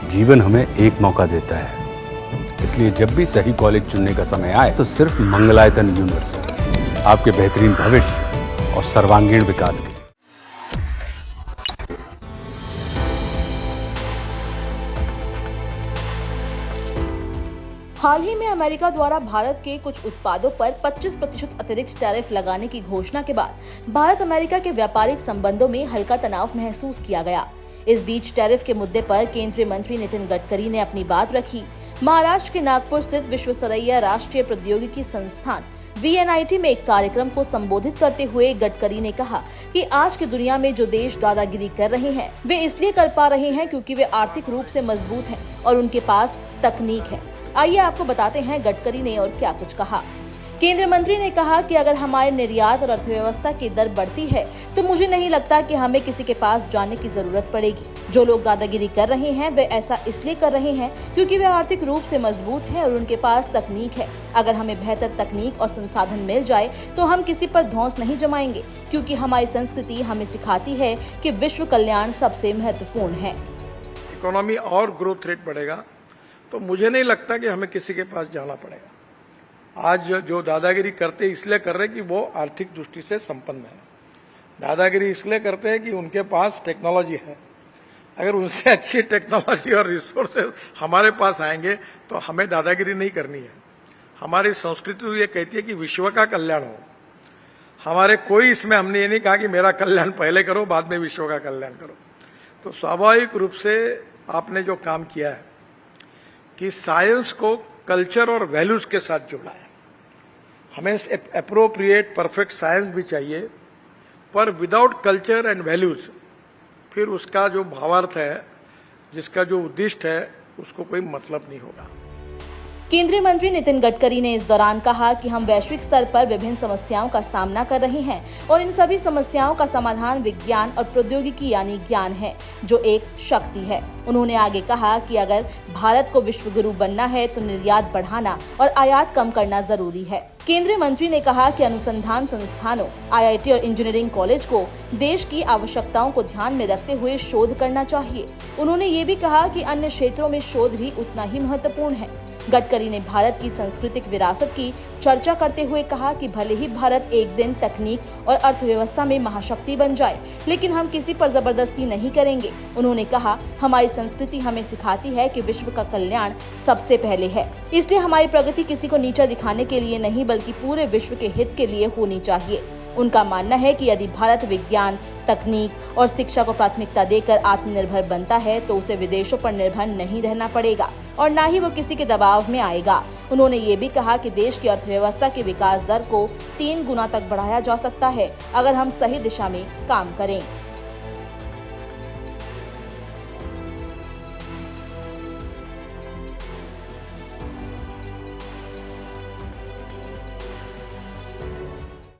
जीवन हमें एक मौका देता है, इसलिए जब भी सही कॉलेज चुनने का समय आए तो सिर्फ मंगलायतन यूनिवर्सिटी आपके बेहतरीन भविष्य और सर्वांगीण विकास के लिए। हाल ही में अमेरिका द्वारा भारत के कुछ उत्पादों पर 25% अतिरिक्त टैरिफ लगाने की घोषणा के बाद भारत अमेरिका के व्यापारिक संबंधों में हल्का तनाव महसूस किया गया। इस बीच टैरिफ के मुद्दे पर केंद्रीय मंत्री नितिन गडकरी ने अपनी बात रखी। महाराष्ट्र के नागपुर स्थित विश्वेश्वरैया राष्ट्रीय प्रौद्योगिकी संस्थान VNIT में एक कार्यक्रम को संबोधित करते हुए गडकरी ने कहा कि आज की दुनिया में जो देश दादागिरी कर रहे हैं वे इसलिए कर पा रहे हैं क्योंकि वे आर्थिक रूप से मजबूत हैं और उनके पास तकनीक है। आइए आपको बताते हैं गडकरी ने और क्या कुछ कहा। केंद्रीय मंत्री ने कहा कि अगर हमारे निर्यात और अर्थव्यवस्था की दर बढ़ती है तो मुझे नहीं लगता कि हमें किसी के पास जाने की जरूरत पड़ेगी। जो लोग दादागिरी कर रहे हैं वे ऐसा इसलिए कर रहे हैं क्योंकि वे आर्थिक रूप से मजबूत हैं और उनके पास तकनीक है। अगर हमें बेहतर तकनीक और संसाधन मिल जाए तो हम किसी पर धौंस नहीं जमाएंगे, क्योंकि हमारी संस्कृति हमें सिखाती है कि विश्व कल्याण सबसे महत्वपूर्ण है। इकोनॉमी और ग्रोथ रेट बढ़ेगा तो मुझे नहीं लगता कि हमें किसी के पास जाना पड़ेगा। आज जो दादागिरी करते इसलिए कर रहे हैं कि वो आर्थिक दृष्टि से संपन्न है। दादागिरी इसलिए करते हैं कि उनके पास टेक्नोलॉजी है। अगर उनसे अच्छी टेक्नोलॉजी और रिसोर्सेज हमारे पास आएंगे तो हमें दादागिरी नहीं करनी है। हमारी संस्कृति तो ये कहती है कि विश्व का कल्याण हो। हमारे कोई इसमें हमने ये नहीं कहा कि मेरा कल्याण पहले करो बाद में विश्व का कल्याण करो। तो स्वाभाविक रूप से आपने जो काम किया है कि साइंस को कल्चर और वैल्यूज के साथ जोड़ा है। हमें एप्रोप्रिएट परफेक्ट साइंस भी चाहिए, पर विदाउट कल्चर एंड वैल्यूज फिर उसका जो भावार्थ है, जिसका जो उद्दिष्ट है, उसको कोई मतलब नहीं होगा। केंद्रीय मंत्री नितिन गडकरी ने इस दौरान कहा कि हम वैश्विक स्तर पर विभिन्न समस्याओं का सामना कर रहे हैं और इन सभी समस्याओं का समाधान विज्ञान और प्रौद्योगिकी यानी ज्ञान है, जो एक शक्ति है। उन्होंने आगे कहा कि अगर भारत को विश्व गुरु बनना है तो निर्यात बढ़ाना और आयात कम करना जरूरी है। केंद्रीय मंत्री ने कहा कि अनुसंधान संस्थानों, IIT और इंजीनियरिंग कॉलेज को देश की आवश्यकताओं को ध्यान में रखते हुए शोध करना चाहिए। उन्होंने ये भी कहा कि अन्य क्षेत्रों में शोध भी उतना ही महत्वपूर्ण है। गडकरी ने भारत की सांस्कृतिक विरासत की चर्चा करते हुए कहा कि भले ही भारत एक दिन तकनीक और अर्थव्यवस्था में महाशक्ति बन जाए, लेकिन हम किसी पर जबरदस्ती नहीं करेंगे। उन्होंने कहा, हमारी संस्कृति हमें सिखाती है कि विश्व का कल्याण सबसे पहले है, इसलिए हमारी प्रगति किसी को नीचा दिखाने के लिए नहीं बल्कि पूरे विश्व के हित के लिए होनी चाहिए। उनका मानना है कि यदि भारत विज्ञान, तकनीक और शिक्षा को प्राथमिकता देकर आत्मनिर्भर बनता है तो उसे विदेशों पर निर्भर नहीं रहना पड़ेगा और न ही वो किसी के दबाव में आएगा। उन्होंने ये भी कहा कि देश की अर्थव्यवस्था की विकास दर को 3 गुना तक बढ़ाया जा सकता है अगर हम सही दिशा में काम करें।